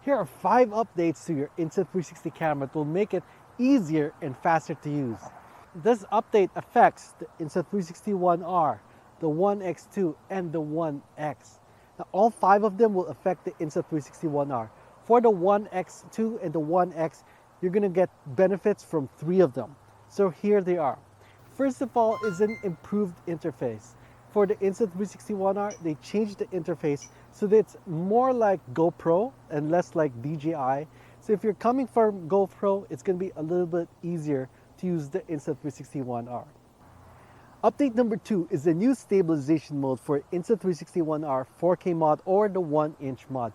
Here are 5 updates to your Insta360 camera that will make it easier and faster to use. This update affects the Insta360 One R, the One X2, and the One X. Now, all 5 of them will affect the Insta360 One R. For the One X2 and the One X, you're going to get benefits from 3 of them. So here they are. First of all is an improved interface. For the Insta360 One R, they changed the interface so that it's more like GoPro and less like DJI. So if you're coming from GoPro, it's going to be a little bit easier to use the Insta360 One R. Update number 2 is the new stabilization mode for Insta360 One R 4K mod or the 1-inch mod.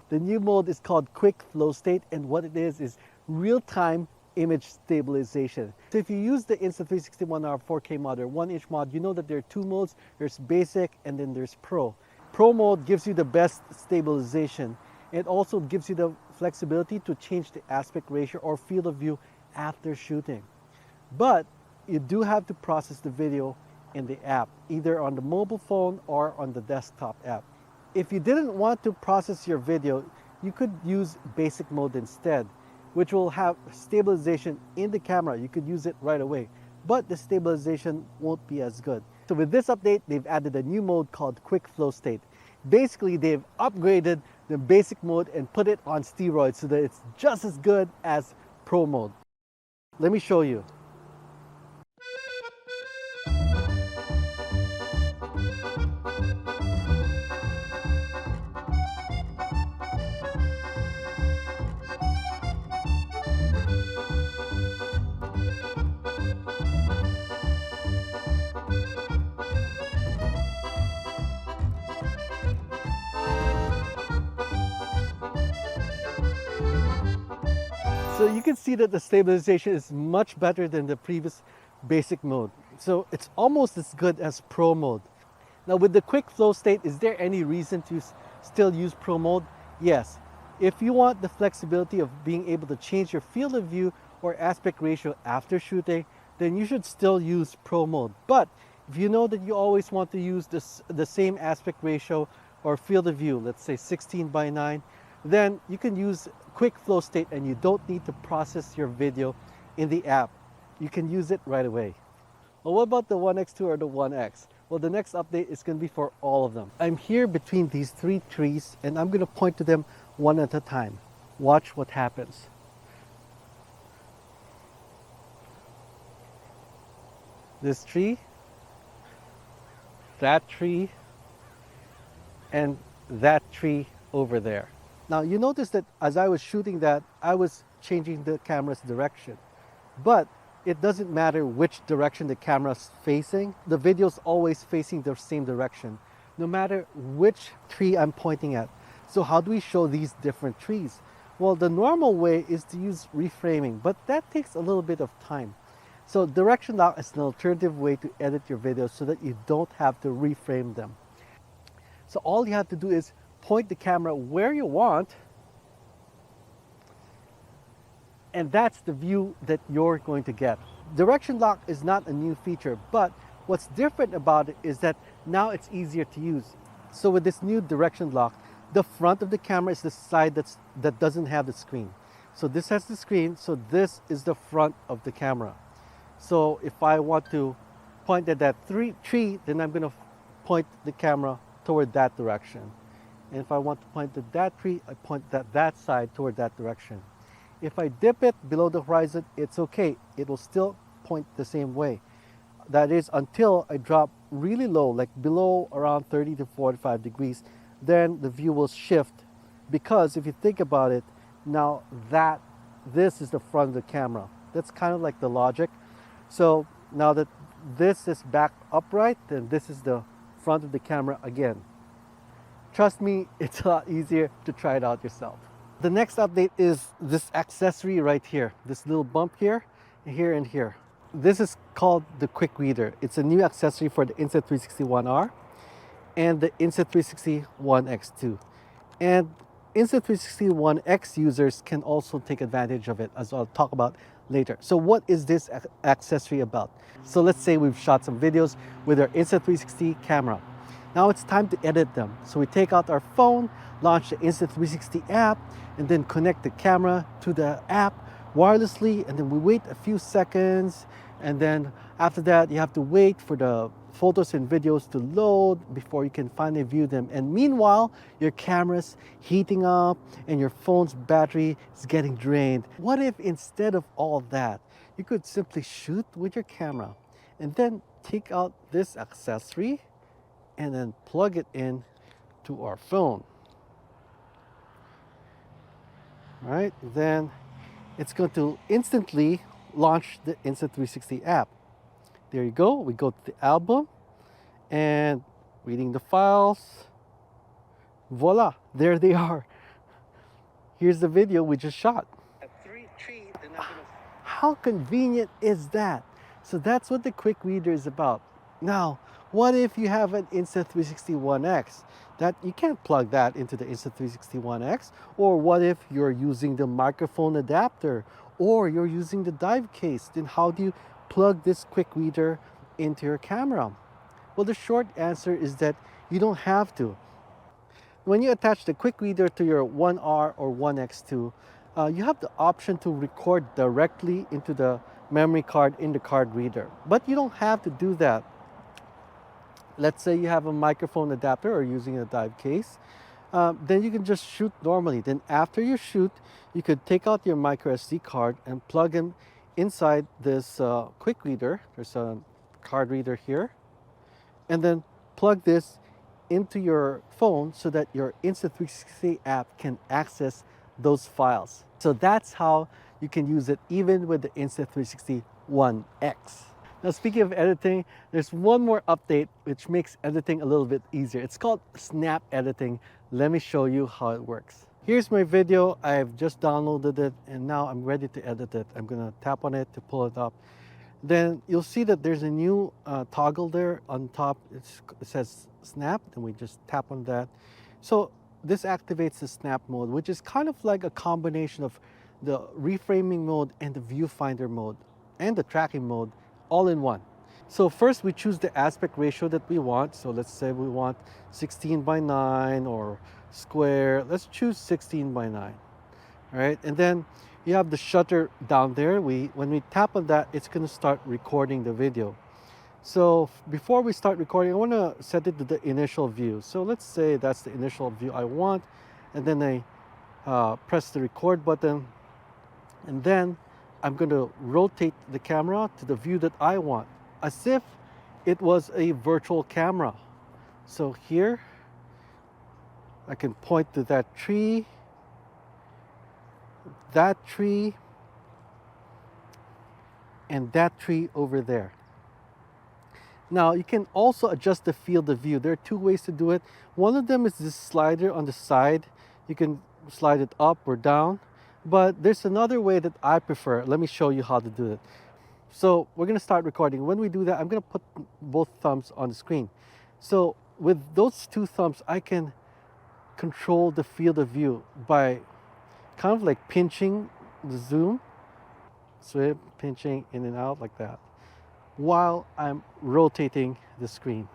The new mode is called Quick Flowstate, and what it is real-time image stabilization. So if you use the Insta360 One R 4K mod or 1-inch mod, you know that there are 2 modes. There's basic and then there's pro. Pro mode gives you the best stabilization. It also gives you the flexibility to change the aspect ratio or field of view after shooting. But you do have to process the video in the app, either on the mobile phone or on the desktop app. If you didn't want to process your video, you could use basic mode instead, which will have stabilization in the camera. You could use it right away, but the stabilization won't be as good. So with this update, they've added a new mode called Quick Flowstate. Basically, they've upgraded the basic mode and put it on steroids so that it's just as good as pro mode. Let me show you. So you can see that the stabilization is much better than the previous basic mode. So it's almost as good as pro mode. Now with the Quick Flowstate, is there any reason to still use pro mode? Yes. If you want the flexibility of being able to change your field of view or aspect ratio after shooting, then you should still use pro mode. But if you know that you always want to use the same aspect ratio or field of view, let's say 16:9, then you can use Quick Flowstate and you don't need to process your video in the app. You can use it right away. Well, what about the One X2 or the One X? Well, the next update is going to be for all of them. I'm here between these 3 trees and I'm going to point to them one at a time. Watch what happens. This tree, that tree, and that tree over there. Now you notice that as I was shooting that, I was changing the camera's direction. But it doesn't matter which direction the camera's facing. The video's always facing the same direction, no matter which tree I'm pointing at. So how do we show these different trees? Well, the normal way is to use reframing, but that takes a little bit of time. So direction lock is an alternative way to edit your videos so that you don't have to reframe them. So all you have to do is point the camera where you want, and that's the view that you're going to get. Direction lock is not a new feature, but what's different about it is that now it's easier to use. So with this new direction lock, the front of the camera is the side that doesn't have the screen. So this has the screen, so this is the front of the camera. So if I want to point at that tree, then I'm going to point the camera toward that direction. And if I want to point to that tree, I point that side toward that direction. If I dip it below the horizon, it's okay. It will still point the same way. That is until I drop really low, like below around 30 to 45 degrees, then the view will shift. Because if you think about it, now this is the front of the camera. That's kind of like the logic. So now that this is back upright, then this is the front of the camera again. Trust me, it's a lot easier to try it out yourself. The next update is this accessory right here, this little bump here, here and here. This is called the Quick Reader. It's a new accessory for the Insta360 One R and the Insta360 One X2. And Insta360 One X users can also take advantage of it, as I'll talk about later. So what is this accessory about? So let's say we've shot some videos with our Insta360 camera. Now it's time to edit them. So we take out our phone, launch the Insta360 app, and then connect the camera to the app wirelessly, and then we wait a few seconds, and then after that you have to wait for the photos and videos to load before you can finally view them. And meanwhile, your camera's heating up and your phone's battery is getting drained. What if instead of all that, you could simply shoot with your camera and then take out this accessory and then plug it in to our phone? All right, then it's going to instantly launch the Insta360 app. There you go. We go to the album and reading the files. Voila, there they are. Here's the video we just shot. How convenient is that? So that's what the quick reader is about. Now, what if you have an Insta360 One X? That you can't plug that into the Insta360 One X. Or what if you're using the microphone adapter, or you're using the dive case? Then how do you plug this quick reader into your camera? Well, the short answer is that you don't have to. When you attach the quick reader to your One R or One X2, you have the option to record directly into the memory card in the card reader. But you don't have to do that. Let's say you have a microphone adapter or using a dive case, then you can just shoot normally. Then after you shoot, you could take out your micro SD card and plug in inside this quick reader. There's a card reader here, and then plug this into your phone so that your Insta360 app can access those files. So that's how you can use it even with the Insta360 One X. Now, speaking of editing, there's one more update which makes editing a little bit easier. It's called snap editing. Let me show you how it works. Here's my video. I've just downloaded it and now I'm ready to edit it. I'm gonna tap on it to pull it up. Then you'll see that there's a new toggle there on top. It says snap, and we just tap on that. So this activates the snap mode, which is kind of like a combination of the reframing mode and the viewfinder mode and the tracking mode all in one. So first we choose the aspect ratio that we want. So let's say we want 16:9 or square. Let's choose 16:9. All right, and then you have the shutter down there. When we tap on that, it's going to start recording the video. So before we start recording, I want to set it to the initial view. So let's say that's the initial view I want, and then I press the record button, and then I'm going to rotate the camera to the view that I want, as if it was a virtual camera. So here, I can point to that tree, and that tree over there. Now, you can also adjust the field of view. There are two ways to do it. One of them is this slider on the side. You can slide it up or down. But there's another way that I prefer. Let me show you how to do it. So we're going to start recording. When we do that, I'm going to put both thumbs on the screen. So with those two thumbs, I can control the field of view by kind of like pinching the zoom. So pinching in and out like that, while I'm rotating the screen.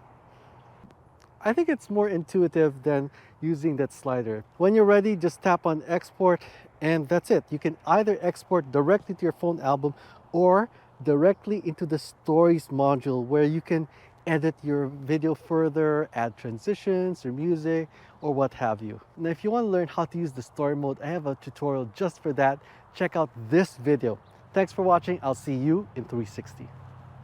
I think it's more intuitive than using that slider. When you're ready, just tap on export, and that's it. You can either export directly to your phone album or directly into the stories module, where you can edit your video further, add transitions or music or what have you. Now, if you want to learn how to use the story mode, I have a tutorial just for that. Check out this video. Thanks for watching. I'll see you in 360.